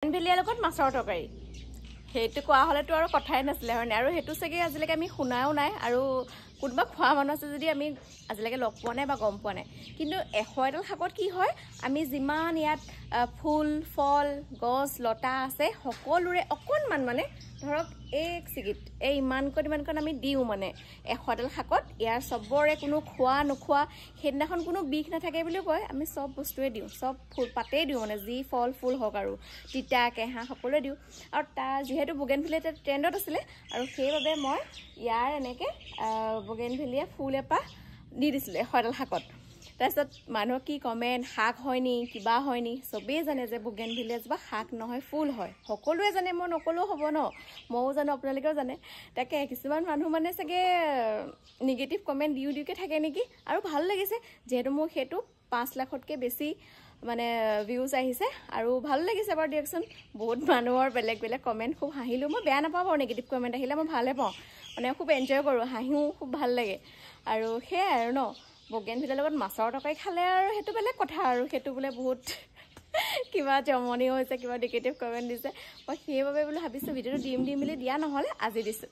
বগেনভেলিয়াৰ লগত মাছৰ তৰকাৰী সেইটো কোৱা হলেতো আৰু কথাই নাছিলে হয়নে আৰু সেইটো চাগে আজিলৈকে আমি শুনাও নাই আৰু কোনোবা খোৱা মানুহ আছে যদি আমি আজিলৈকে লগ পোৱা নাই বা গম পোৱা নাই কিন্তু 100 এডাল শাকত কি হয় আমি যিমান ইয়াত ফুল ফল গছ লতা আছে সকলোৰে অকণমান মানে ধৰক এক চিগিট এই ইমানকণ আমি দিওঁ মানে 100 এডাল শাকত ইয়াৰ সবৰে কোনো খোৱা নোখোৱা সেইদিনাখন কোনো বিষ নাথাকে বুলি কয় আমি সব বস্তুৱে দিওঁ সব ফুল পাতেই দিওঁ মানে যি ফল ফুল হওক আৰু তিতা কেহা সকলোৱে দিওঁ আৰু তাৰ যেহেতু বগেনভেলিয়া ট্ৰেণ্ডত আছিলে আৰু সেইবাবে মই ইয়াৰ এনেকৈ বগেনভেলিয়া ফুল এপাহ দি দিছিলে 100 এডাল শাকত তাৰপিছত মানুহ কি কমেণ্ট শাক হয়নি কিবা হয়নি চবেই জানে যে বগেনভেলিয়া জোপা শাক নহয় ফুল হয় সকলোৱে জানে মই নকলেও হ'ব ন ময়ো জানো আপোনালোকেও জানে তাকে কিছুমান মানুহ মানে চাগে নিগেটিভ কমেণ্ট দিওঁকৈ থাকে নেকি আৰু ভাল লাগিছে যিহেতু মোৰ সেইটো 5 লাখতকৈ বেছি মানে ভিউজ আহিছে আৰু ভাল লাগিছে বাৰু দিয়কচোন বহুত মানুহৰ বেলেগ বেলেগ কমেণ্ট খুব হাঁহিলোঁ মই বেয়া নাপাওঁ বাৰু নিগেটিভ কমেণ্ট আহিলে মই ভালে পাওঁ মানে খুব এনজয় কৰোঁ হাঁহিও খুব ভাল লাগে আৰু সেয়াই আৰু ন বগেনভেলিয়াৰ লগত মাছৰ তৰকাৰী খালে আৰু সেইটো বেলেগ কথা আৰু সেইটো বোলে বহুত কিবা জমনি হৈছে কিবা নিগেটিভ কমেণ্ট দিছে মই সেইবাবে বোলো ভাবিছোঁ ভিডিঅ'টো দিম বুলি দিয়া নহ'লে আজি দিছোঁ